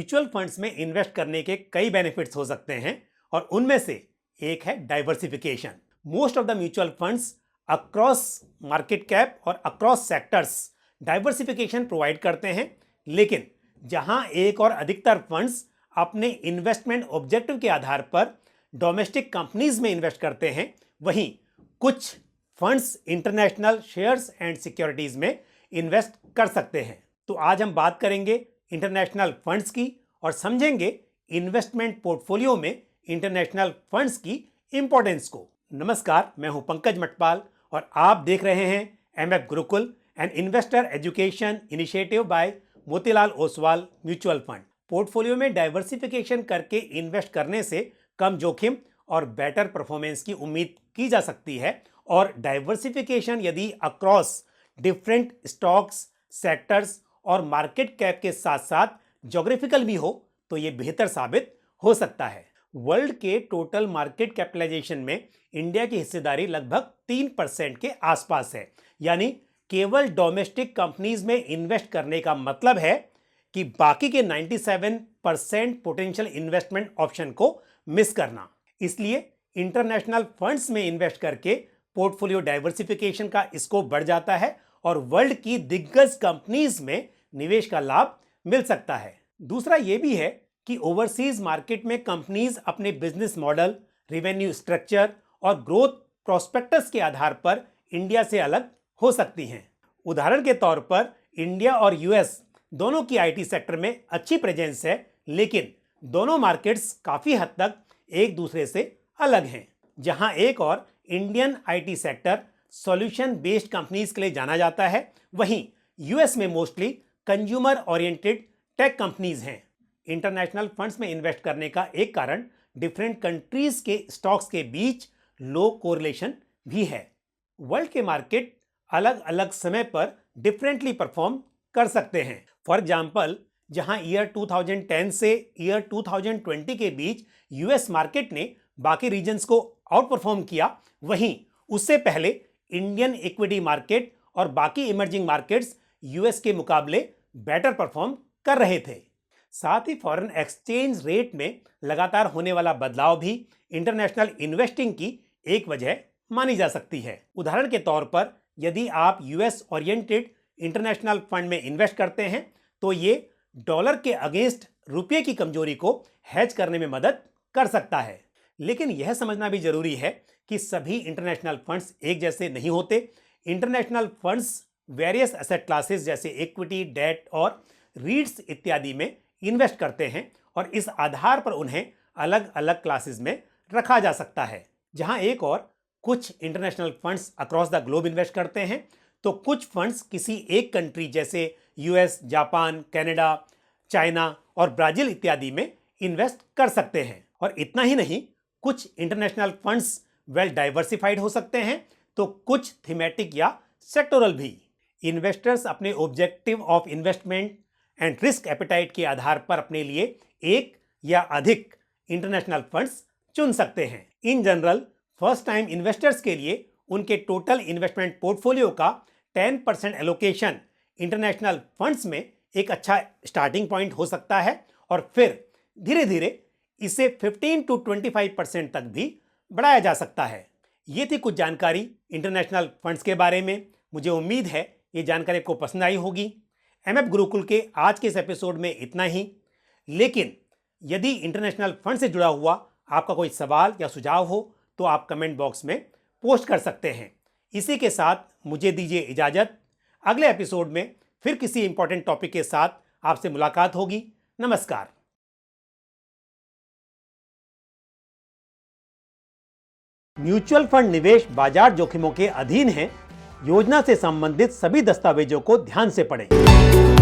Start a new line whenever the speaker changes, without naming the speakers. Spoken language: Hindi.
म्यूचुअल फंड्स में इन्वेस्ट करने के कई बेनिफिट्स हो सकते हैं और उनमें से एक है diversification. Most of the mutual funds across market cap और अक्रॉस सेक्टर्स डाइवर्सिफिकेशन प्रोवाइड करते हैं, लेकिन जहां एक और अधिकतर फंड्स अपने इन्वेस्टमेंट ऑब्जेक्टिव के आधार पर डोमेस्टिक कंपनीज में इन्वेस्ट करते हैं, वहीं कुछ funds international shares and securities में इन्वेस्ट कर सकते हैं। तो आज हम बात करेंगे इंटरनेशनल फंड्स की और समझेंगे इन्वेस्टमेंट पोर्टफोलियो में इंटरनेशनल फंड्स की इंपॉर्टेंस को। नमस्कार, मैं हूं पंकज मटपाल और आप देख रहे हैं MF Gurukul, an investor education initiative by Motilal Oswal mutual fund. Portfolio में डाइवर्सिफिकेशन करके इन्वेस्ट करने से कम जोखिम और बेटर परफॉर्मेंस की उम्मीद की जा सकती है, और डाइवर्सिफिकेशन यदि अक्रॉस डिफरेंट स्टॉक्स, सेक्टर्स और मार्केट कैप के साथ साथ ज्योग्राफिकल भी हो तो यह बेहतर साबित हो सकता है। वर्ल्ड के टोटल मार्केट कैपिटलाइजेशन में इंडिया की हिस्सेदारी लगभग 3% के आसपास है, यानी केवल डोमेस्टिक कंपनीज में इन्वेस्ट करने का मतलब है कि बाकी के 97% पोटेंशियल इन्वेस्टमेंट ऑप्शन को मिस करना। इसलिए इंटरनेशनल फंड्स में इन्वेस्ट करके पोर्टफोलियो डाइवर्सिफिकेशन का स्कोप बढ़ जाता है और वर्ल्ड की दिग्गज कंपनीज में निवेश का लाभ मिल सकता है। दूसरा यह भी है कि ओवरसीज मार्केट में कंपनीज अपने बिजनेस मॉडल, रेवेन्यू स्ट्रक्चर और ग्रोथ प्रोस्पेक्टस के आधार पर इंडिया से अलग हो सकती हैं। उदाहरण के तौर पर इंडिया और यूएस दोनों की आईटी सेक्टर में अच्छी प्रेजेंस है, लेकिन दोनों मार्केट्स काफी हद तक एक दूसरे से अलग हैं। जहां एक और Indian IT sector solution based companies के लिए जाना जाता है, वहीं यूएस में mostly consumer oriented tech companies हैं। इंटरनेशनल फंड्स में इन्वेस्ट करने का एक कारण डिफरेंट कंट्रीज के स्टॉक्स के बीच लो कोरिलेशन भी है। वर्ल्ड के मार्केट अलग अलग समय पर डिफरेंटली परफॉर्म कर सकते हैं। फॉर एग्जांपल, जहां ईयर 2010 से ईयर 2020 के बीच यूएस मार्केट ने बाकी रीजन्स को आउट परफॉर्म किया, वहीं उससे पहले इंडियन इक्विटी मार्केट और बाकी इमर्जिंग मार्केट्स यूएस के मुकाबले बेटर परफॉर्म कर रहे थे। साथ ही फॉरेन एक्सचेंज रेट में लगातार होने वाला बदलाव भी इंटरनेशनल इन्वेस्टिंग की एक वजह मानी जा सकती है। उदाहरण के तौर पर यदि आप यूएस ओरिएंटेड इंटरनेशनल फंड में इन्वेस्ट करते हैं तो ये डॉलर के अगेंस्ट रुपये की कमजोरी को हेज करने में मदद कर सकता है। लेकिन यह समझना भी जरूरी है कि सभी इंटरनेशनल फंड्स एक जैसे नहीं होते। International funds various asset classes जैसे इक्विटी, डेट और रीट्स इत्यादि में इन्वेस्ट करते हैं और इस आधार पर उन्हें अलग अलग क्लासेस में रखा जा सकता है। जहां एक और कुछ international funds across the globe invest करते हैं, तो कुछ फंड्स किसी एक कंट्री जैसे यूएस, जापान, कनाडा, चाइना और ब्राजील इत्यादि में इन्वेस्ट कर सकते हैं। और इतना ही नहीं, कुछ इंटरनेशनल फंड्स वेल डाइवर्सिफाइड हो सकते हैं, तो कुछ थीमेटिक या सेक्टोरल भी। इन्वेस्टर्स अपने objective of investment and risk appetite के आधार पर अपने लिए एक या अधिक इंटरनेशनल फंड्स चुन सकते हैं। In general first time investors के लिए उनके टोटल इन्वेस्टमेंट पोर्टफोलियो का 10% एलोकेशन इंटरनेशनल फंड्स में एक अच्छा स्टार्टिंग पॉइंट हो सकता है और फिर धीरे धीरे इसे 15 to 25% तक भी बढ़ाया जा सकता है। ये थी कुछ जानकारी इंटरनेशनल फंड्स के बारे में। मुझे उम्मीद है ये जानकारी आपको पसंद आई होगी। एमएफ गुरुकुल के आज के इस एपिसोड में इतना ही, लेकिन यदि इंटरनेशनल फंड से जुड़ा हुआ आपका कोई सवाल या सुझाव हो तो आप कमेंट बॉक्स में पोस्ट कर सकते हैं। इसी के साथ मुझे दीजिए इजाजत। अगले एपिसोड में फिर किसी इंपॉर्टेंट टॉपिक के साथ आपसे मुलाकात होगी। नमस्कार। म्यूचुअल फंड निवेश बाजार जोखिमों के अधीन है। योजना से संबंधित सभी दस्तावेजों को ध्यान से पढ़ें।